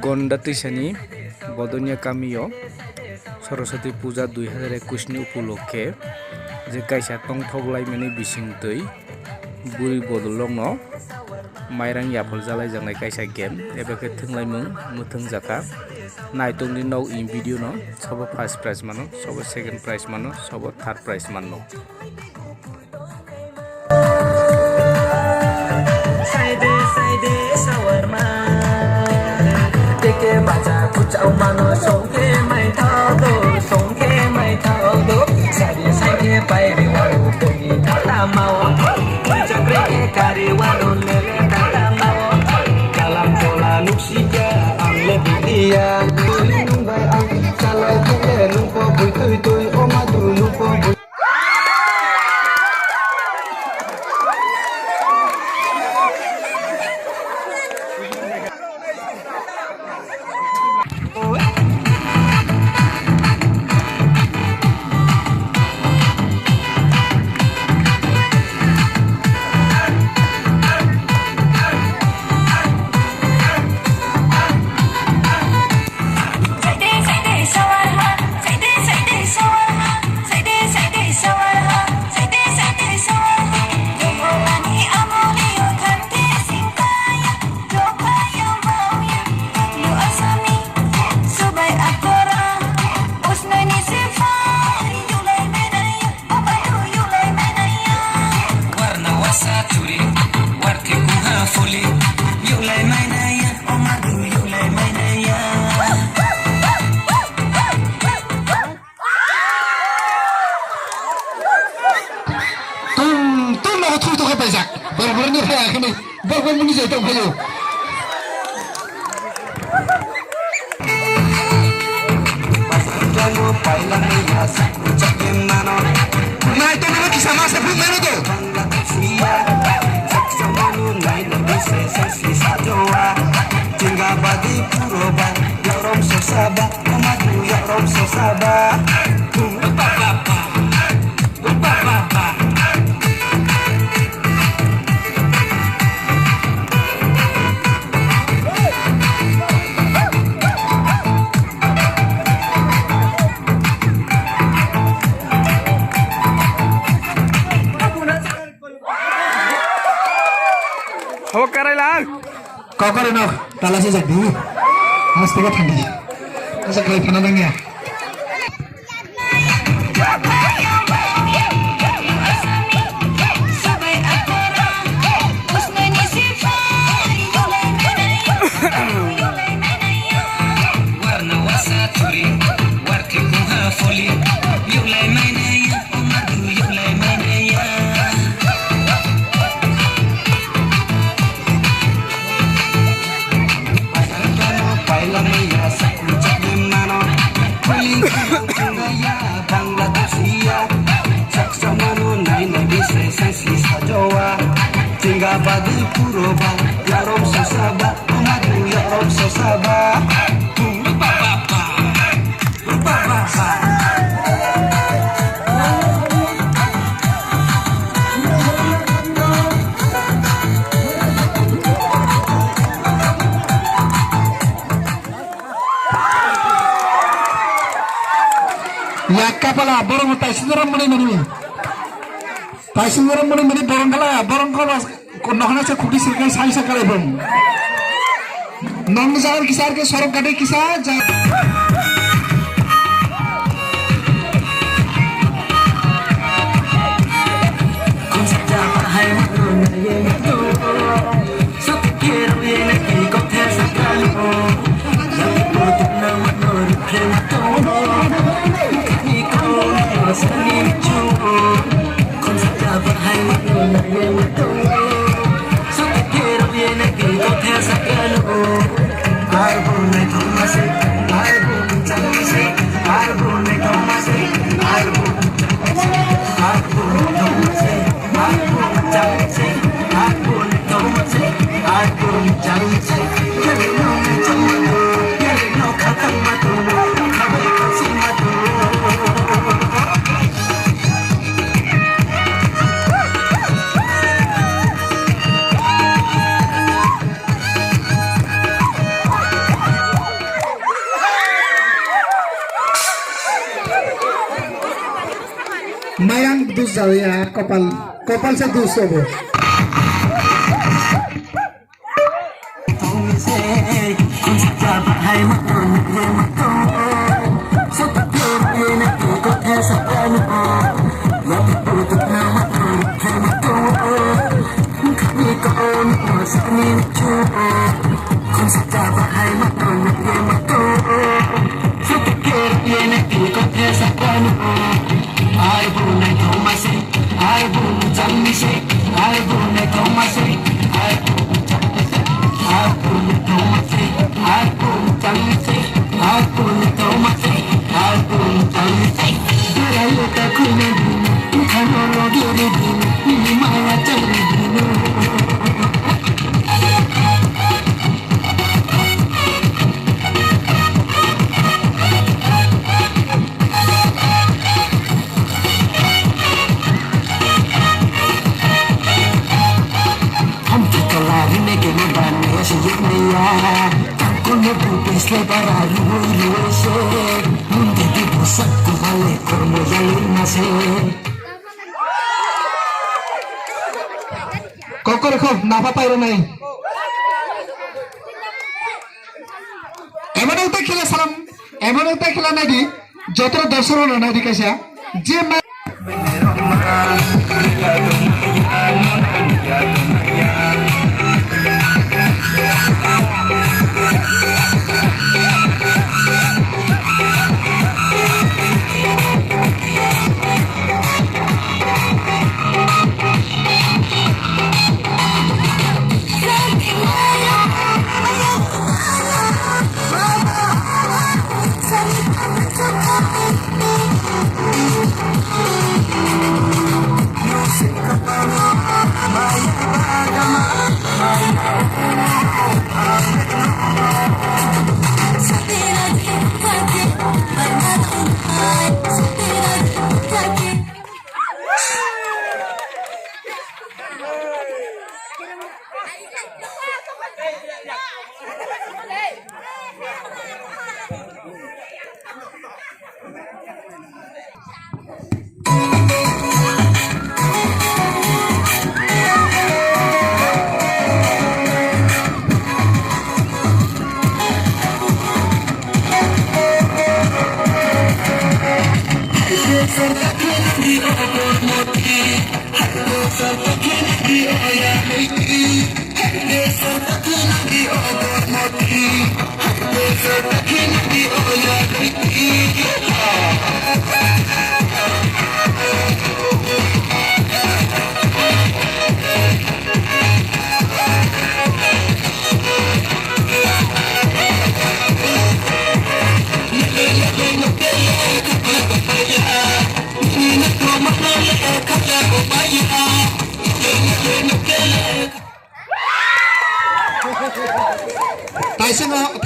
Gonda Tishani, Badhanya Kamio, Saraswati Puja 2021 ni upolokhe je kaisa Takhwk laimani bisingtwi buri bodolongno mairang yapol jalai jangnai kaisa game ebake thunglaimung muthung jaka Naitong ni no in video no sobo first prize mano sobo second prize mano sobo third prize mano Saide sawarma teke baca kucau mano songke mai thao do sari pai riwaru poni kata mau jangre kari waru lele kata mau dalam pola nuksija ang lebidia nung bai ang kalau kule lupa bui tui oma tu lupa bui Berani apa kini? Berani saya tak boleh. Jago pailan ya sakucak mana? Nah itu mana kisah masa pun mana tu? Saksamanu naik lebih sensasi sajoa. Tinggal bagi puroba, ya rom sosaba, amadu ya rom sosaba. Ho karai lang. Kau kau nak talas sejak dulu. Mas tega thandi. Masa kau pernah dengar? Tinggal bagi puroba, ya rom sosaba, amadu ya rom sosaba. Ya kapala, borong taisiram mani. Taisiram mani borong kala নহনা সে খুঁটি সিরকে সাইসা করে bomb নং জাগার কিসার কে সরব কাটে কিসা যা কনসেপ্টা হাই মতো নাইয়ে মতো সব quiero viene aquí con esa calor ya por tu no no mতো ni con esa ni chu কনসেপ্টা হাই মতো নাইয়ে মতো Mayang dus jawi ya kopal se dus hobo. Kokor kok napa pairo nai. Emon একটা খেলা সালাম এমন একটা খেলা নাকি যত দর্শক না দিকে যে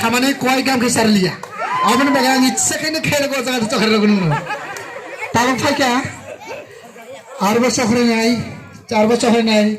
थामाने कोई काम के सर लिया अबन बगा नि सेकेंड खेल को जगह तो खेल गुनु तालम फाइ क्या 8 बच्चा हरे नहीं 4 बच्चा हरे नहीं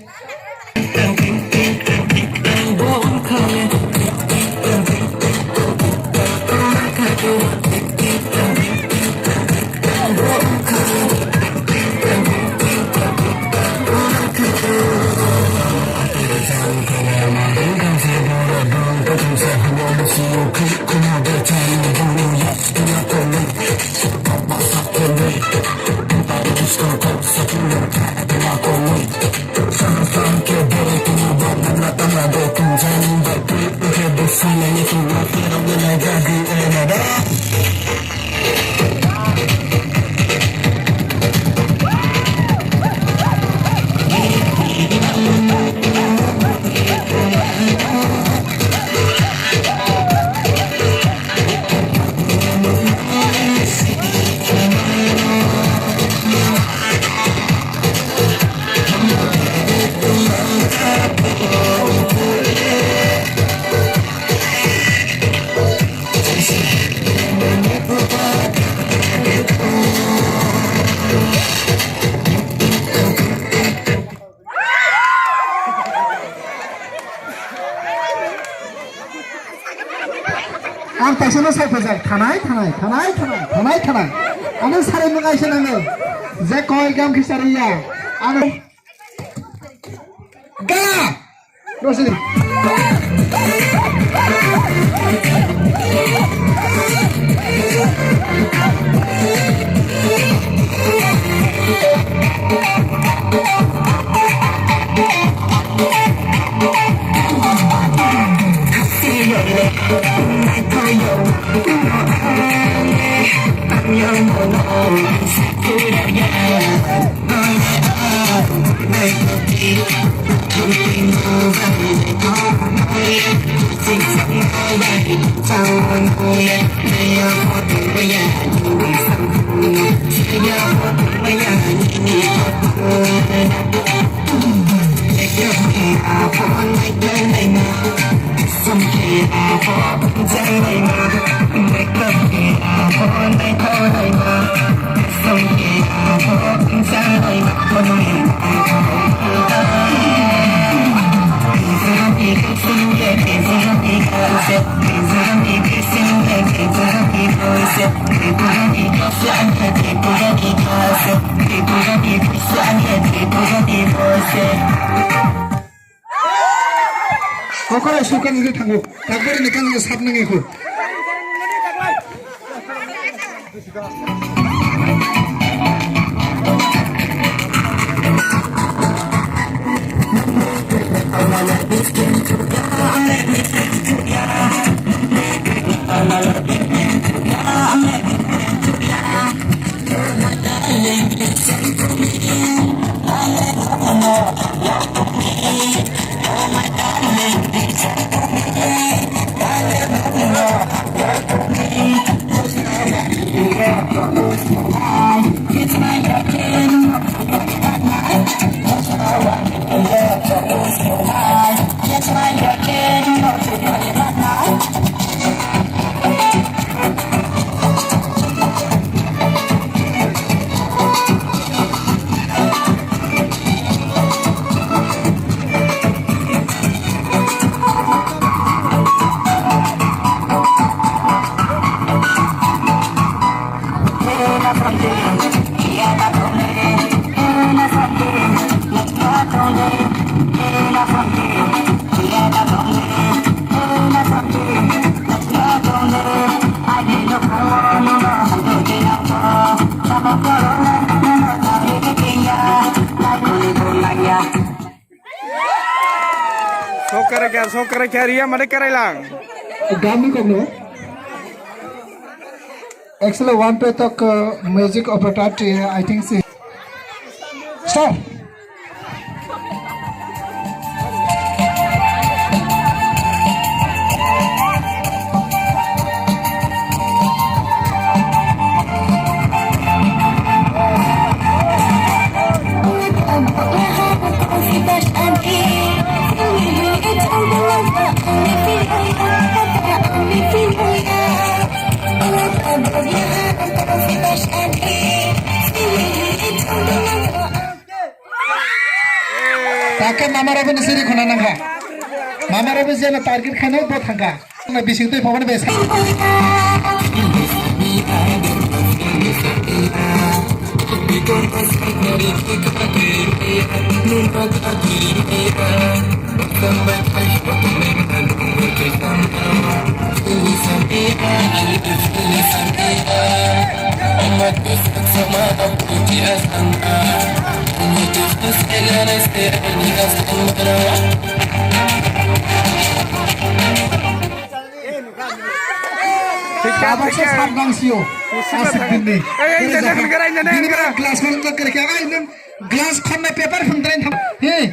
आं पैसे साइफोर थानाय Ano sari mo kayo siya namin? Zek ko ikam kisariya. Ano? Gala! Rosi. Kokorai sukan itu tangguh, takbir ini kan sabnang itu. Sokara kaya mana lang. Gami ko no. Actually, one पे तक music opportunity है. I think see. Stop. Takke mama rabe nisiri khona nangha. Mama rabe jena target khana bo thanga. Na bising toi phawan besa. Apa sih sabang sio? Asik ini. Ini gelas mana kerja ini gelas kena paper hunterin tham. Hei,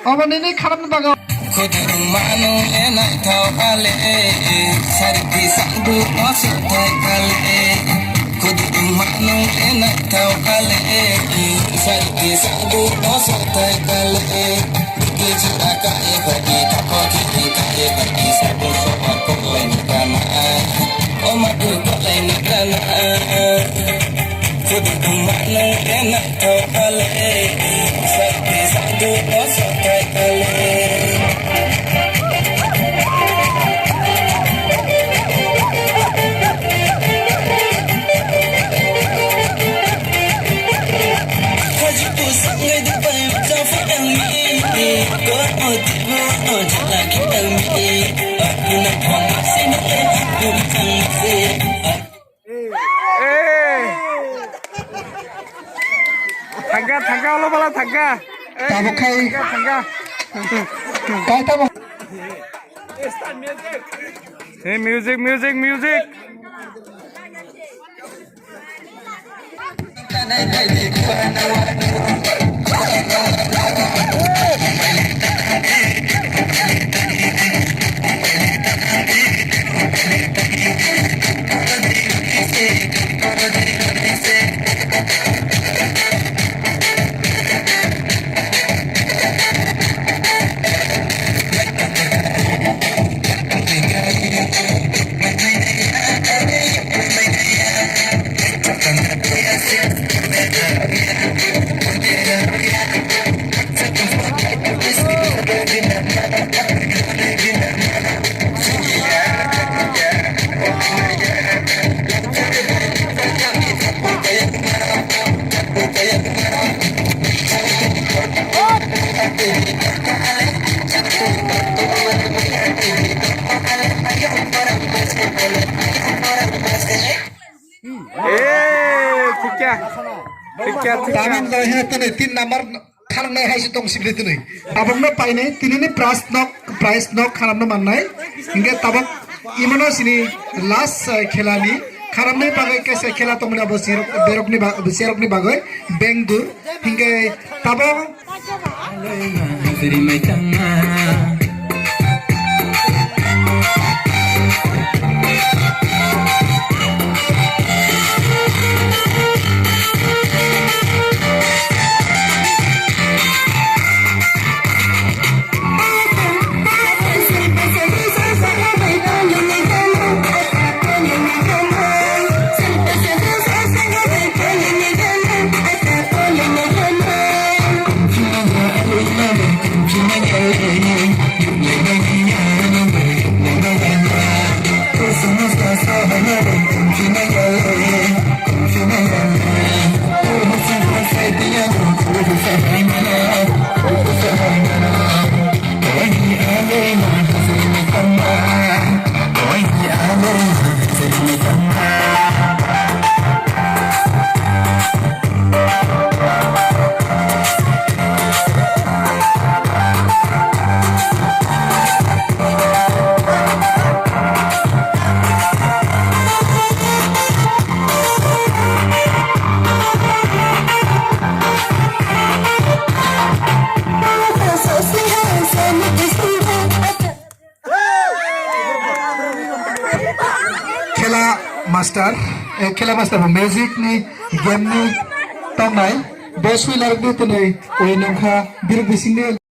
awan ini karam baga. Kudung manu enak tau kale, sariti sandu masuk kale. Kudung manu enak tau kale, sariti sandu masuk kale. Keju akai bagi Takhwk kaya bagi sabu soal kolain kana. Omadu kolain kana. Kudung manu enak tau kale, sariti sandu masuk kale. Thangga lo bala thangga. Tabok kai. Thangga. Kai tabok. Hey, music. Damin dah heh tu ni 3 number khalang nai hai sitong sibli tu ni. Tabok no pai nai tini ni price nok khalam no man nai. Hingga tabok imano sini last khela ni khalam nai bagai kese khela to muna bo serok ni bagai bengdur hingga tabok खेला master music नि game नि tongnai bos wi larok ni tunai oi nongkha biruk bising ni